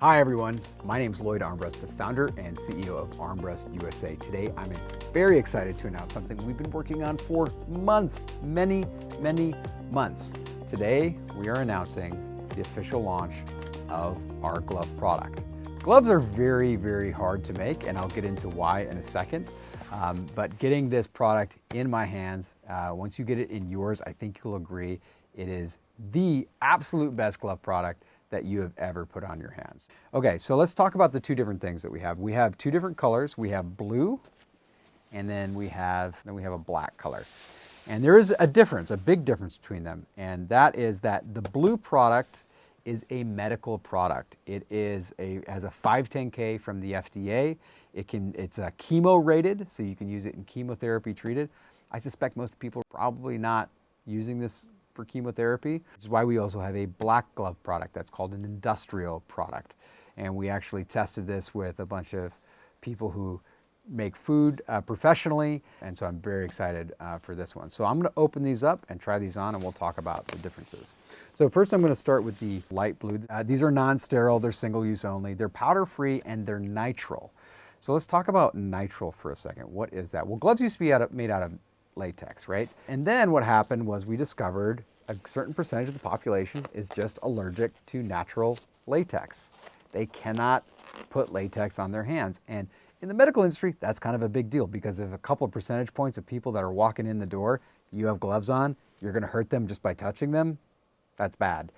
Hi everyone, my name is Lloyd Armbrust, the founder and CEO of Armbrust USA. Today I'm very excited to announce something we've been working on for months, many months. Today we are announcing the official launch of our glove product. Gloves are very hard to make, and I'll get into why in a second. But getting this product in my hands, once you get it in yours, I think you'll agree it is the absolute best glove product that you have ever put on your hands. Okay, so let's talk about the two different things that we have. We have two different colors. We have blue, and then we have a black color. And there is a difference, a big difference between them, and that is that the blue product is a medical product. It has a 510K from the FDA. It's a chemo rated, so you can use it in chemotherapy treated. I suspect most people are probably not using this for chemotherapy, which is why we also have a black glove product that's called an industrial product. And we actually tested this with a bunch of people who make food professionally, and so I'm very excited for this one. So I'm going to open these up and try these on, and we'll talk about the differences. So first I'm going to start with the light blue. These are non-sterile, they're single use only, they're powder free, and they're nitrile. So let's talk about nitrile for a second. What is that? Well, gloves used to be made out of latex, right? And then what happened was we discovered a certain percentage of the population is just allergic to natural latex. They cannot put latex on their hands. And in the medical industry, that's kind of a big deal, because if a couple of percentage points of people that are walking in the door, you have gloves on, you're going to hurt them just by touching them. That's bad.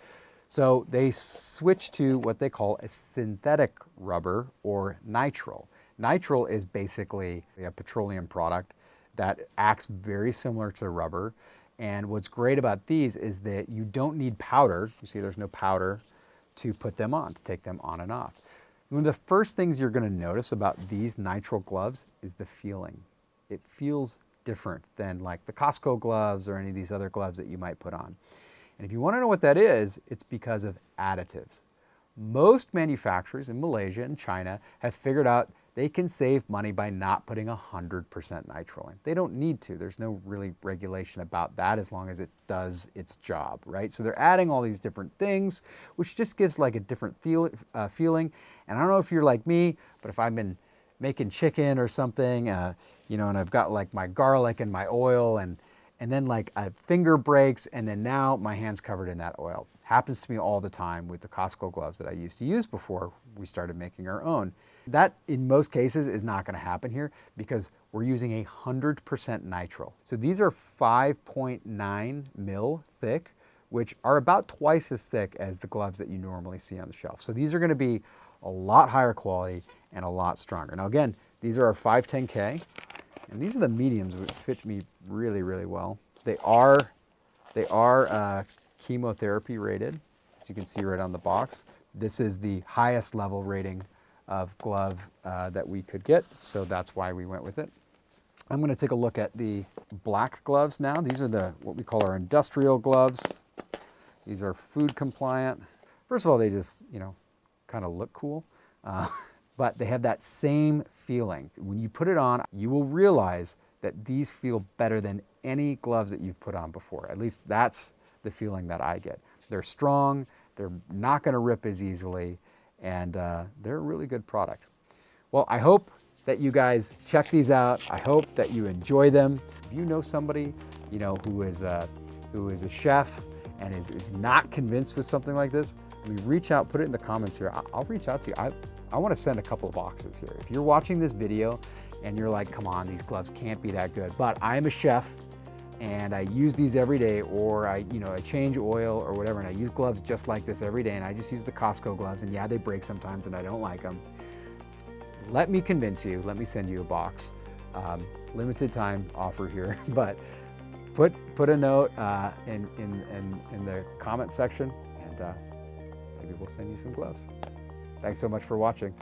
So they switched to what they call a synthetic rubber, or nitrile. Nitrile is basically a petroleum product that acts very similar to rubber. And what's great about these is that you don't need powder. You see there's no powder to put them on, to take them on and off. One of the first things you're going to notice about these nitrile gloves is the feeling. It feels different than like the Costco gloves or any of these other gloves that you might put on. And if you want to know what that is, it's because of additives. Most manufacturers in Malaysia and China have figured out they can save money by not putting 100% nitrile in. They don't need to. There's no really regulation about that as long as it does its job, right? So they're adding all these different things, which just gives like a different feeling. And I don't know if you're like me, but if I've been making chicken or something, you know, and I've got like my garlic and my oil, and then like a finger breaks, and then now my hand's covered in that oil. Happens to me all the time with the Costco gloves that I used to use before we started making our own. That, in most cases, is not going to happen here because we're using 100% nitrile. So these are 5.9 mil thick, which are about twice as thick as the gloves that you normally see on the shelf. So these are going to be a lot higher quality and a lot stronger. Now again, these are our 510K, and these are the mediums, which fit me really well. They are chemotherapy rated, as you can see right on the box. This is the highest level rating of glove that we could get, so that's why we went with it. I'm going to take a look at the black gloves now. These are what we call our industrial gloves. These are food compliant. First of all, they just, you know, kind of look cool, but they have that same feeling. When you put it on, you will realize that these feel better than any gloves that you've put on before. At least that's the feeling that I get. They're strong, they're not going to rip as easily, and they're a really good product. Well, I hope that you guys check these out. I hope that you enjoy them. If you know somebody, you know, who is a chef and is not convinced with something like this, I mean, reach out, put it in the comments here. I'll reach out to you. I want to send a couple of boxes here. If you're watching this video and you're like, come on, these gloves can't be that good, but I am a chef and I use these every day, or I change oil or whatever, and I use gloves just like this every day, and I just use the Costco gloves, and yeah, they break sometimes and I don't like them. Let me convince you, let me send you a box. Limited time offer here, but put a note in the comment section, and maybe we'll send you some gloves. Thanks so much for watching.